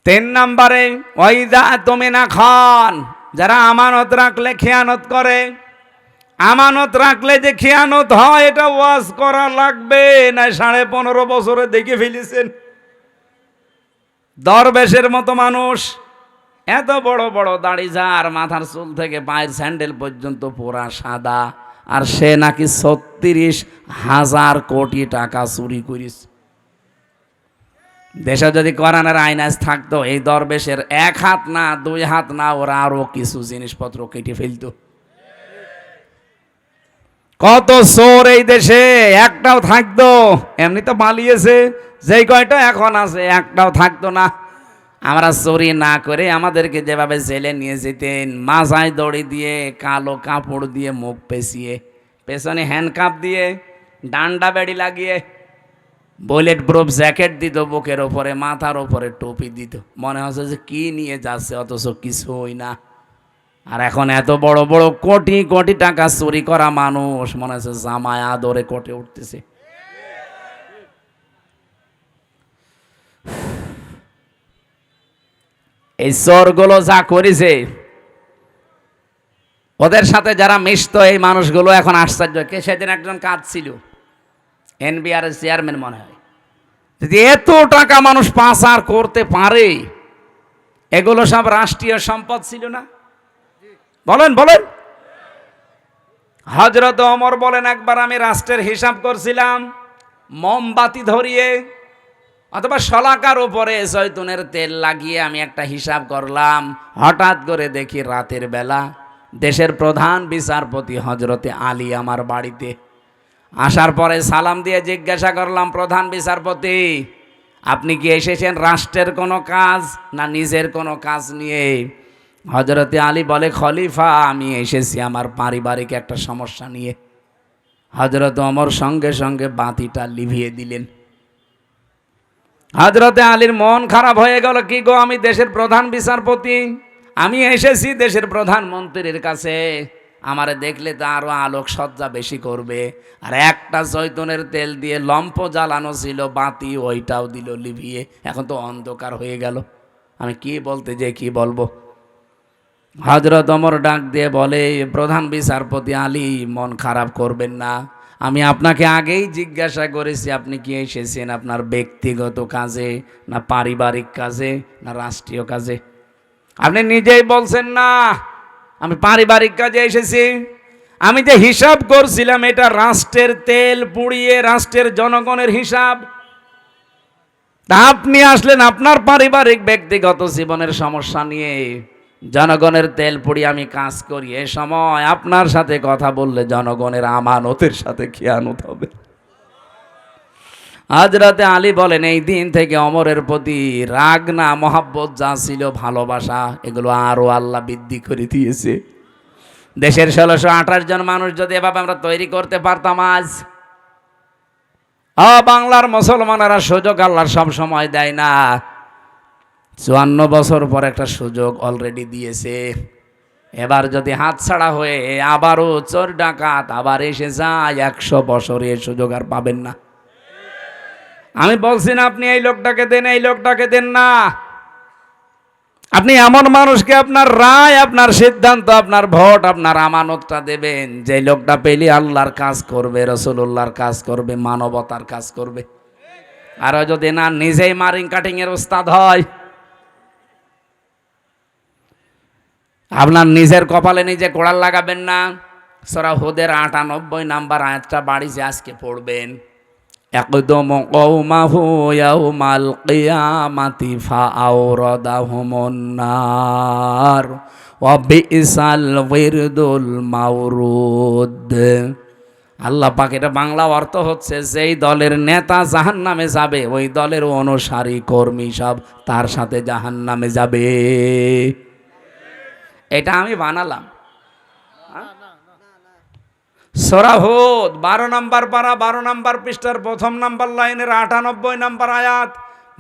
3 নম্বরে ওয়াইদা তুমিনা খান, যারা আমানত রাখলে খেয়ানত করে। আমানত রাখলে যে খেয়ানত হয় এটা ওয়াজ করা লাগবে না, 15.5 বছরে দেখে ফেলেছেন। দরবেশের মতো মানুষ, এত বড় বড় দাড়ি, যার মাথার চুল থেকে পায়ের স্যান্ডেল পর্যন্ত পুরা সাদা, আর সে নাকি 36,000 কোটি টাকা চুরি করিস। দেশে যদি কোরআনের আইন আজ থাকতো, এই দরবেশের এক হাত না দুই হাত না, ওরা আরো কিছু জিনিসপত্র কেটে ফেলতো। কত চোর এই দেশে, একটাও থাকতো, এমনি তো পালিয়েছে, যেই কয়টা এখন আছে একটাও থাকতো না। আমরা চুরি না করে আমাদেরকে যেভাবে জেলে নিয়ে যেতেন, মাথায় দড়ি দিয়ে, কালো কাপড় দিয়ে মুখ পেঁচিয়ে, পেছনে হ্যান্ডকাপ দিয়ে, ডান্ডা বেড়ি লাগিয়ে, বুলেট প্রুফ জ্যাকেট দিত বুকের ওপরে, মাথার ওপরে টুপি দিত, মনে হচ্ছে যে কি নিয়ে যাচ্ছে, অথচ কিছুই না। আর এখন এত বড় বড় কোটি কোটি টাকা চুরি করা মানুষ মনে হচ্ছে জামায় আদরে কোটে উঠতেছে। এই চোরগুলো যা করেছে, ওদের সাথে যারা মিশত এই মানুষগুলো এখন আশ্চর্য। কে সেদিন একজন কাজ ছিল, এনবিআর এর চেয়ারম্যান মনে হয়, যদি এত টাকা মানুষ পাচার করতে পারে, এগুলো সব রাষ্ট্রীয় সম্পদ ছিল না? বলেন বলেন। হযরত ওমর বলেন, একবার আমি রাষ্ট্রের হিসাব করছিলাম, মোমবাতি ধরিয়ে অথবা শলাকার উপরে জৈতুনের তেল লাগিয়ে আমি একটা হিসাব করলাম। হঠাৎ করে দেখি রাতের বেলা দেশের প্রধান বিচারপতি হযরতে আলী আমার বাড়িতে আসার পরে সালাম দিয়ে জিজ্ঞাসা করলাম, প্রধান বিচারপতি, আপনি কি এসেছেন রাষ্ট্রের কোনো কাজ না নিজের কোনো কাজ নিয়ে? হযরতে আলী বলে, খলিফা, আমি এসেছি আমার পারিবারিক একটা সমস্যা নিয়ে। হযরত ওমর সঙ্গে সঙ্গে বাতিটা লিভিয়ে দিলেন। হযরতে আলীর মন খারাপ হয়ে গেল, কি গো, আমি দেশের প্রধান বিচারপতি, আমি এসেছি দেশের প্রধানমন্ত্রীর কাছে, আমারে দেখলে তো আরো আলোক সজ্জা বেশি করবে। আর একটা জৈতুনের তেল দিয়ে লম্প জ্বালানো ছিল বাতি, ওইটাও দিল লিভিয়ে, এখন তো অন্ধকার হয়ে গেল, আমি কি বলতে যে কি বলবো। হযরত ওমর ডাক দিয়ে বলে, প্রধান বিচারপতি আলী, মন খারাপ করবেন না, আমি আপনাকে আগেই জিজ্ঞাসা করেছি আপনি কি এসেছেন আপনার ব্যক্তিগত কাজে না পারিবারিক কাজে না রাষ্ট্রীয় কাজে? আপনি নিজেই বলছেন না আমি পারিবারিক কাজে এসেছি। আমি যে হিসাব করছিলাম এটা রাষ্ট্রের তেল পুড়িয়ে রাষ্ট্রের জনগণের হিসাব। তা আপনি আসলেন আপনার পারিবারিক ব্যক্তিগত জীবনের সমস্যা নিয়ে, জনগণের তেল পুড়িয়ে আমি কাজ করি, এ সময় আপনার সাথে কথা বললে জনগণের আমানতের সাথে খেয়ানত হবে। হযরতে আলী বলেন, এই দিন থেকে ওমরের প্রতি রাগ না মহাব্বত যা ছিল, ভালোবাসা, এগুলো আরো আল্লাহ বৃদ্ধি করে দিয়েছে। দেশের 1628 জন মানুষ যদি এভাবে আমরা তৈরি করতে পারতাম, আজ বাংলার মুসলমানেরা সুযোগ আল্লাহর সব সময় দেয় না, 54 বছর পর একটা সুযোগ অলরেডি দিয়েছে। এবার যদি হাতছাড়া হয়ে আবারও চোর ডাকাত আবার এসে যায়, 100 বছরে এই সুযোগ আর পাবেন না। আমি বলছি না আপনি এই লোকটাকে দেন, এই লোকটাকে দেন না, আপনি এমন মানুষকে আপনার রায়, আপনার সিদ্ধান্ত, আপনার ভোট, আপনার আমানতটা দেবেন যে লোকটা পেলে আল্লাহর কাজ করবে, রাসূলুল্লাহর কাজ করবে, মানবতার কাজ করবে। আর যদি না নিজেই মারিং কাটিং এর ওস্তাদ হয়, আপনার নিজের কপালে নিজে কোড়াল লাগাবেন না। সূরা হুদের 98 নাম্বার আয়াতটা বাড়িতে আজকে পড়বেন। ইয়াকদুমু কওমাহু ইয়াউমাল কিয়ামাতি ফাআওরাদাহুমুন নার ওয়া বিসাল ওয়িরদুল মাওরুদ। আল্লাহ পাক, এটা বাংলা অর্থ হচ্ছে, যেই দলের নেতা জাহান্নামে যাবে ওই দলের অনুসারী কর্মী সব তার সাথে জাহান্নামে যাবে। এটা আমি বানালাম। সূরা হুদ 12 নম্বর পারা 12 নম্বর পৃষ্ঠার 1 নম্বর লাইনের 98 নম্বর আয়াত।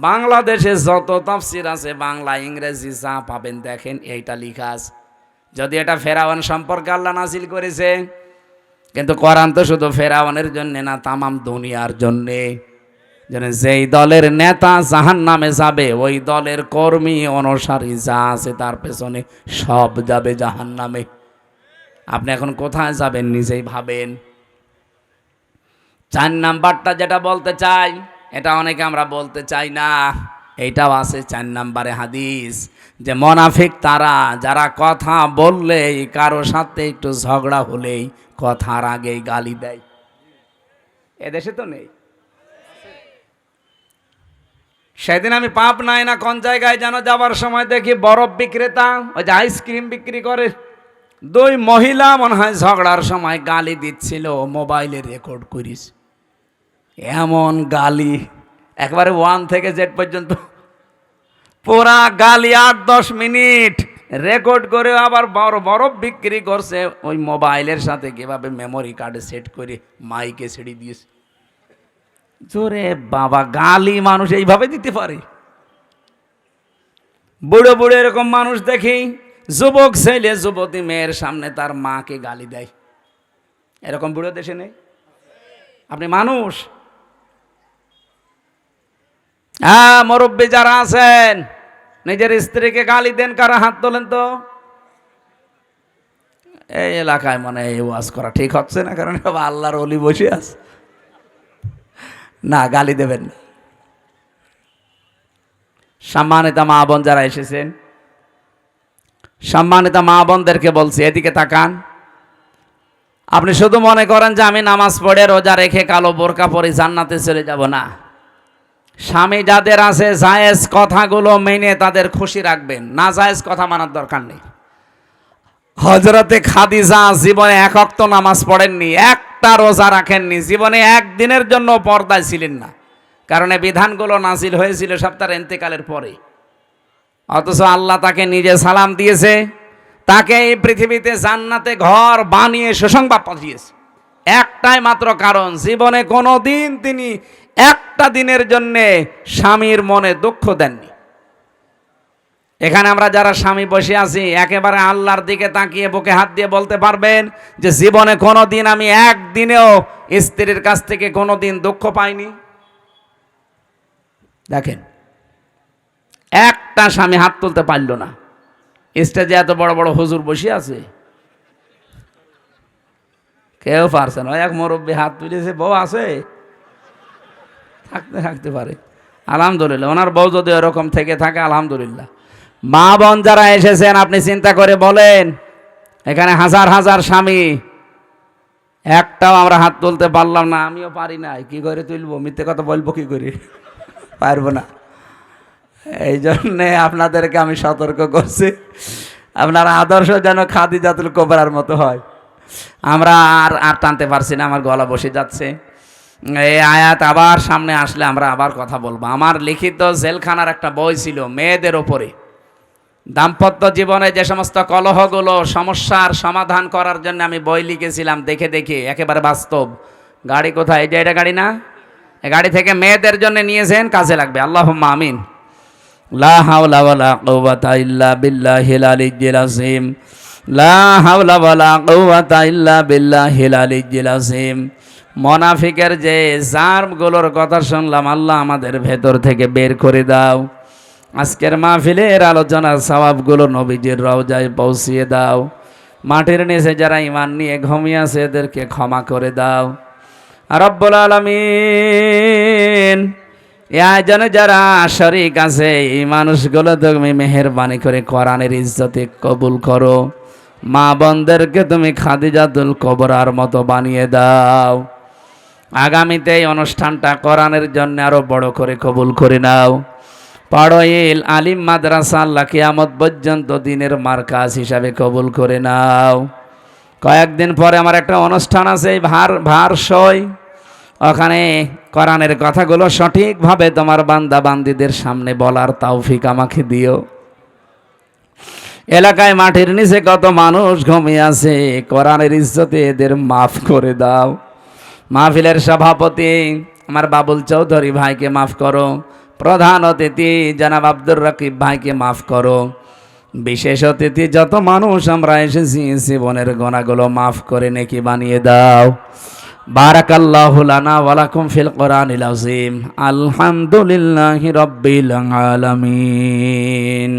বাংলাদেশে যত তাফসীর আছে, বাংলা ইংরেজি যা পাবেন দেখেন, এইটা লেখা আছে। যদি এটা ফেরাউন সম্পর্কে আল্লাহ নাযিল করেছে, কিন্তু কোরআন তো শুধু ফেরাউনের জন্য না, তামাম দুনিয়ার জন্যে। যেই দলের নেতা জাহান্নামে যাবে ওই দলের কর্মী অনুসারী যা আছে তার পেছনে সব যাবে জাহান্নামে। আপনি এখন কোথায় যাবেন নিজেই ভাবেন। 4 নাম্বারটা যেটা বলতে চাই, এটা অনেকে আমরা বলতে চাই না, এইটাও আছে 4 নাম্বারে হাদিস, যে মুনাফিক তারা যারা কথা বললেই, কারো সাথে একটু ঝগড়া হলেই কথার আগেই গালি দেয়। এদেশে তো নেই। সেদিন আমি পাবনায় না কোন জায়গায় যেন যাওয়ার সময় দেখি বরফ বিক্রেতা, ওই যে আইসক্রিম বিক্রি করে, দুই মহিলা মনে হয় ঝগড়ার সময় গালি দিচ্ছিল, মোবাইলে রেকর্ড করিস। এমন গালি, একবারে 1 থেকে Z পর্যন্ত পুরা গালি, 8-10 মিনিট রেকর্ড করে আবার বরফ বিক্রি করছে ওই মোবাইলের সাথে, কিভাবে মেমোরি কার্ডে সেট করে মাইকে ছেড়ে দিয়েছে। জোরে বাবা, গালি মানুষ এইভাবে দিতে পারে? বুড়ো বুড়ো এরকম মানুষ দেখি, যুবক ছেলে যুবতী মেয়ের সামনে তার মাকে গালি দেয়। এরকম বুড়ো দেশে নেই? আপনি মানুষ? হ্যাঁ, মুরব্বী যারা আছেন নিজের স্ত্রীকে গালি দেন, কারা হাত তোলেন তো? এই এলাকায় মানে এই ওয়াজ করা ঠিক হচ্ছে না, কারণ আল্লাহর ওলি বসে আছে। না, গালি দেবেন না। সম্মানিত মা বোন যারা এসেছেন, সম্মানিত মা বোনদেরকে বলছি, এদিকে তাকান। আপনি শুধু মনে করেন যে আমি নামাজ পড়ে রোজা রেখে কালো বোরকা পরে জান্নাতে চলে যাব, না। স্বামী যাদের আছে জায়েজ কথাগুলো মেনে তাদের খুশি রাখবেন, না জায়েজ কথা মানার দরকার নেই। হযরতে খাদিজা জীবনে 1 ওয়াক্ত নামাজ পড়েননি, একটা রোজা রাখেননি, জীবনে একদিনের জন্য পর্দায় ছিলেন না, কারণ এই বিধানগুলো নাজিল হয়েছিল সব তার ইন্তেকালের পরে। অথচ আল্লাহ তাকে নিজে সালাম দিয়েছে, তাকে এই পৃথিবীতে জান্নাতে ঘর বানিয়ে সুসংবাদ পাঠিয়েছে। একটাই মাত্র কারণ, জীবনে কোনো দিন তিনি একটা দিনের জন্যে স্বামীর মনে দুঃখ দেননি। এখানে আমরা যারা স্বামী বসে আছি, একেবারে আল্লাহর দিকে তাকিয়ে বুকে হাত দিয়ে বলতে পারবেন যে জীবনে কোনো দিন আমি একদিনেও স্ত্রীর কাছ থেকে কোনো দিন দুঃখ পাইনি? দেখেন, একটা স্বামী হাত তুলতে পারল না। স্টেজে এত বড় বড় হুজুর বসে আছে, কেউ পারছে না। এক মুরব্বী হাত তুলেছে, বউ আছে, থাকতে পারে, আলহামদুলিল্লাহ। ওনার বউ যদি এরকম থেকে থাকে আলহামদুলিল্লাহ। মা বোন যারা এসেছেন, আপনি চিন্তা করে বলেন, এখানে হাজার হাজার স্বামী, একটাও আমরা হাত তুলতে পারলাম না। আমিও পারি না, কি করে তুলবো? মিথ্যে কথা বলবো কি করে? পারবো না। এই জন্যে আপনাদেরকে আমি সতর্ক করছি, আপনার আদর্শ যেন খাদিজাতুল কুবরার মতো হয়। আমরা আর টানতে পারছি না, আমার গলা বসে যাচ্ছে। এই আয়াত আবার সামনে আসলে আমরা আবার কথা বলবো। আমার লিখিত জেলখানার একটা বই ছিল মেয়েদের ওপরে, দাম্পত্য জীবনে যে সমস্ত কলহগুলো, সমস্যার সমাধান করার জন্য আমি বই লিখেছিলাম, দেখে দেখে একেবারে বাস্তব। গাড়ি কোথায়? এই যে এটা গাড়ি না, এই গাড়ি থেকে মেয়েদের জন্য নিয়েছেন, কাজে লাগবে। আল্লাহুম্মা আমিন। লা হাওলা ওয়ালা কুওয়াতা ইল্লা বিল্লাহিল আলিয়্যিল আযীম। লা হাওলা ওয়ালা কুওয়াতা ইল্লা বিল্লাহিল আলিয়্যিল আযীম। মুনাফিকের যে জার্মগুলোর কথা শুনলাম, আল্লাহ আমাদের ভেতর থেকে বের করে দাও। আজকের মাহফিলের আলোচনার সওয়াবগুলো নবীজির রওজায় পৌঁছিয়ে দাও। মাটির নিচে যারা ঈমান নিয়ে ঘুমিয়ে আছে এদেরকে ক্ষমা করে দাও রব্বুল আলামিন। এই আয়োজনে যারা শরীক আছে এই মানুষগুলো তুমি মেহেরবানি করে কোরআনের ইজ্জতে কবুল করো। মা বোনদেরকে তুমি খাদিজাতুল কুবরার মতো বানিয়ে দাও। আগামীতে এই অনুষ্ঠানটা কোরআনের জন্য আরো বড় করে কবুল করে নাও। পাড়োইল আলিম মাদ্রাসা আল্লাহ কিয়ামত পর্যন্ত দিনের মার্কাজ হিসাবে কবুল করে নাও। কয়েকদিন পরে আমার একটা অনুষ্ঠান আছে, এই ভারসই, ওখানে কোরআনের কথাগুলো সঠিকভাবে তোমার বান্দা বান্দিদের সামনে বলার তৌফিক আমাকে দিও। এলাকায় মাটির নিচে কত মানুষ ঘুমিয়ে আছে, কোরআনের ইজ্জতে এদের মাফ করে দাও। মাহফিলের সভাপতি আমার বাবুল চৌধুরী ভাইকে মাফ করো। প্রধান অতিথি জনাব আব্দুর রকিব ভাইকে মাফ করো। বিশেষ অতিথি যত মানুষ আমরা এসেছি, জীবনের গুনাহগুলো মাফ করে নেকি বানিয়ে দাও। বারাকাল্লাহু লানা ওয়া লাকুম ফিল কোরআনিল আযীম। আলহামদুলিল্লাহি রাব্বিল আলামিন।